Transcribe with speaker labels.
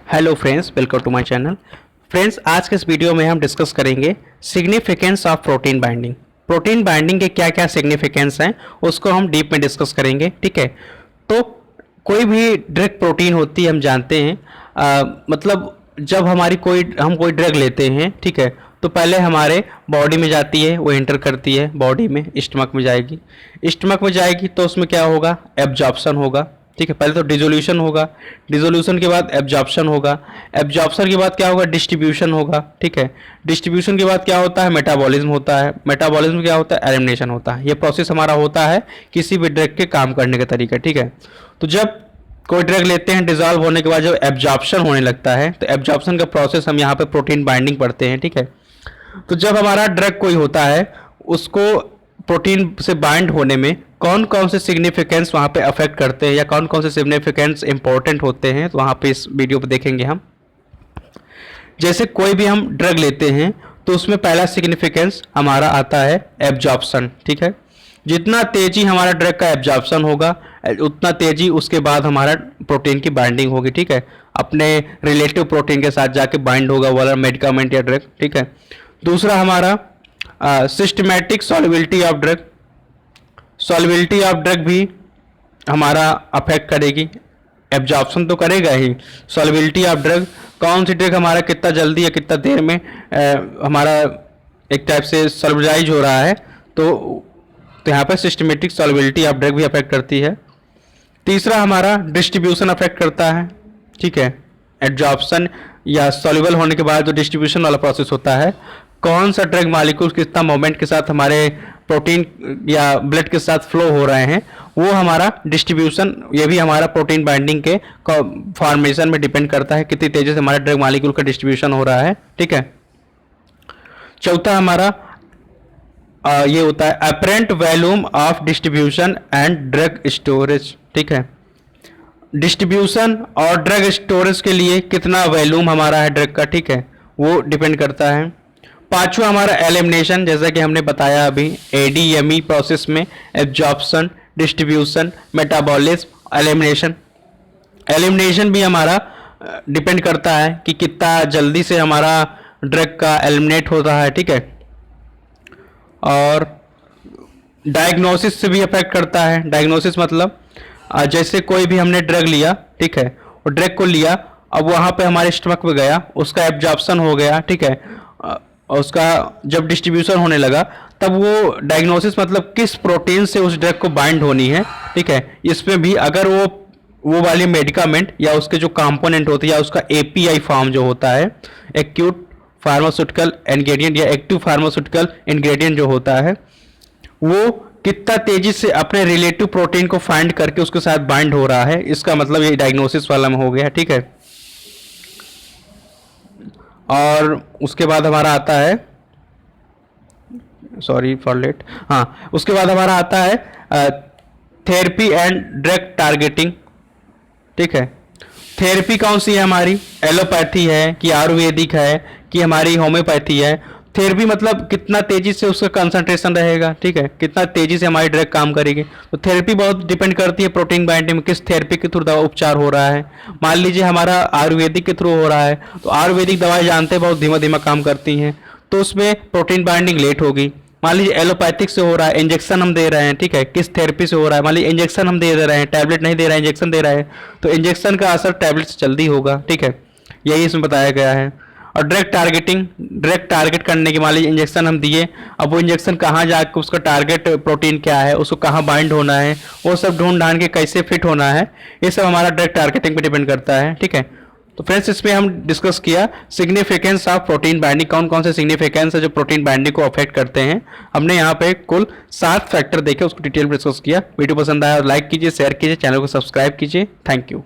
Speaker 1: Hello friends, welcome to my channel. Friends, आज के इस वीडियो में हम डिस्कस करेंगे significance of protein binding. Protein binding के क्या क्या सिग्निफिकेंस हैं उसको हम डीप में डिस्कस करेंगे। ठीक है, तो कोई भी ड्रग प्रोटीन होती है, हम जानते हैं मतलब जब हम कोई ड्रग लेते हैं, ठीक है, तो पहले हमारे बॉडी में जाती है, वो एंटर करती है बॉडी में, स्टमक में जाएगी। स्टमक में जाएगी तो उसमें क्या होगा, एब्जॉर्प्शन होगा। ठीक है, पहले तो डिसोल्यूशन होगा, डिसोल्यूशन के बाद एब्जॉर्प्शन होगा, एब्जॉर्प्शन के बाद क्या होगा, डिस्ट्रीब्यूशन होगा। ठीक है, डिस्ट्रीब्यूशन के बाद क्या होता है, मेटाबॉलिज्म होता है, मेटाबॉलिज्म क्या होता है, एलिमिनेशन होता है। ये प्रोसेस हमारा होता है किसी भी ड्रग के काम करने का तरीका। ठीक है, तो जब कोई ड्रग लेते हैं, डिजॉल्व होने के बाद जब एब्जॉर्प्शन होने लगता है, तो एब्जॉर्प्शन का प्रोसेस हम यहाँ पे प्रोटीन बाइंडिंग पढ़ते हैं। ठीक है, तो जब हमारा ड्रग कोई होता है, उसको प्रोटीन से बाइंड होने में कौन कौन से सिग्निफिकेंस वहाँ पे अफेक्ट करते हैं या कौन कौन से सिग्निफिकेंस इंपॉर्टेंट होते हैं, तो वहाँ पे इस वीडियो पे देखेंगे हम। जैसे कोई भी हम ड्रग लेते हैं तो उसमें पहला सिग्निफिकेंस हमारा आता है एब्जॉर्प्शन। ठीक है, जितना तेजी हमारा ड्रग का एब्जॉर्प्शन होगा, उतना तेजी उसके बाद हमारा प्रोटीन की बाइंडिंग होगी। ठीक है, अपने रिलेटिव प्रोटीन के साथ जाके बाइंड होगा वाला मेडिकामेंट या ड्रग। ठीक है, दूसरा हमारा systematic solubility of drug. Solubility of drug भी हमारा अफेक्ट करेगी, एब्जॉर्प्शन तो करेगा ही, सॉल्युबिलिटी ऑफ ड्रग, कौन सी ड्रग हमारा कितना जल्दी या कितना देर में हमारा एक टाइप से सॉल्युबलाइज हो रहा है, तो यहाँ पर सिस्टमेटिक सॉल्युबिलिटी ऑफ ड्रग भी अफेक्ट करती है। तीसरा हमारा डिस्ट्रीब्यूशन अफेक्ट करता है। ठीक है, एब्जॉर्प्शन या सॉल्युबल होने के बाद जो डिस्ट्रीब्यूशन वाला प्रोसेस होता है, कौन सा ड्रग मॉलिक्यूल कितना मोमेंट के साथ हमारे प्रोटीन या ब्लड के साथ फ्लो हो रहे हैं, वो हमारा डिस्ट्रीब्यूशन, ये भी हमारा प्रोटीन बाइंडिंग के फॉर्मेशन में डिपेंड करता है, कितनी तेजी से हमारा ड्रग मॉलिक्यूल का डिस्ट्रीब्यूशन हो रहा है। ठीक है, चौथा हमारा ये होता है apparent volume of distribution and drug storage. ठीक है, डिस्ट्रीब्यूशन और ड्रग स्टोरेज के लिए कितना वॉल्यूम हमारा है ड्रग का, ठीक है, वो डिपेंड करता है। पांचवा हमारा एलिमिनेशन, जैसा कि हमने बताया अभी, एडीएमई प्रोसेस में absorption, distribution, metabolism, elimination. Elimination भी हमारा डिपेंड करता है कि कितना जल्दी से हमारा ड्रग का एलिमिनेट होता है। ठीक है, और डायग्नोसिस से भी अफेक्ट करता है। डायग्नोसिस मतलब जैसे कोई भी हमने ड्रग लिया, ठीक है, और ड्रग को लिया, अब वहाँ पे हमारे स्टमक में गया, उसका एब्जॉर्प्शन हो गया। ठीक है, और उसका जब डिस्ट्रीब्यूशन होने लगा, तब वो डायग्नोसिस मतलब किस प्रोटीन से उस ड्रग को बाइंड होनी है। ठीक है, इसमें भी अगर वो वाली मेडिकामेंट या उसके जो कंपोनेंट होते हैं या उसका एपीआई फॉर्म जो होता है, एक्यूट फार्मास्यूटिकल इंग्रेडिएंट या एक्टिव फार्मास्यूटिकल इंग्रेडिएंट जो होता है, वो कितना तेजी से अपने रिलेटिव प्रोटीन को फाइंड करके उसके साथ बाइंड हो रहा है, इसका मतलब ये डायग्नोसिस वाला में हो गया। ठीक है, और उसके बाद हमारा आता है, सॉरी फॉर लेट, हाँ, उसके बाद हमारा आता है थेरेपी एंड ड्रग टारगेटिंग। ठीक है, थेरेपी कौन सी है हमारी, एलोपैथी है कि आयुर्वेदिक है कि हमारी होम्योपैथी है। थेरेपी मतलब कितना तेजी से उसका कंसंट्रेशन रहेगा। ठीक है, कितना तेजी से हमारी ड्रग काम करेगी। तो थेरेपी बहुत डिपेंड करती है प्रोटीन बाइंडिंग में, किस थेरेपी के थ्रू दवा उपचार हो रहा है। मान लीजिए हमारा आयुर्वेदिक के थ्रू हो रहा है, तो आयुर्वेदिक दवाएं जानते हैं बहुत धीमा धीमा काम करती हैं, तो उसमें प्रोटीन बाइंडिंग लेट होगी। मान लीजिए एलोपैथिक से हो रहा है, इंजेक्शन हम दे रहे हैं, ठीक है, किस थेरेपी से हो रहा है, मान लीजिए इंजेक्शन हम दे रहे हैं, टैबलेट नहीं दे रहे हैं, इंजेक्शन दे रहे हैं, तो इंजेक्शन का असर टैबलेट से जल्दी होगा। ठीक है, यही इसमें बताया गया है। और ड्रग टारगेटिंग, ड्रग टारगेट करने के, मान लीजिए इंजेक्शन हम दिए, अब वो इंजेक्शन कहाँ जाकर उसका टारगेट प्रोटीन क्या है, उसको कहाँ बाइंड होना है, वो सब ढूंढ ढांड के कैसे फिट होना है, ये सब हमारा ड्रग टारगेटिंग पे डिपेंड करता है। ठीक है, तो फ्रेंड्स, इसमें हम डिस्कस किया सिग्निफिकेंस ऑफ प्रोटीन बाइंडिंग, कौन कौन से सिग्निफिकेंस है जो प्रोटीन बाइंडिंग को अफेक्ट करते हैं। हमने यहाँ पे कुल 7 फैक्टर देखे, उसको डिटेल में डिस्कस किया। वीडियो पसंद आया और लाइक कीजिए, शेयर कीजिए, चैनल को सब्सक्राइब कीजिए। Thank you.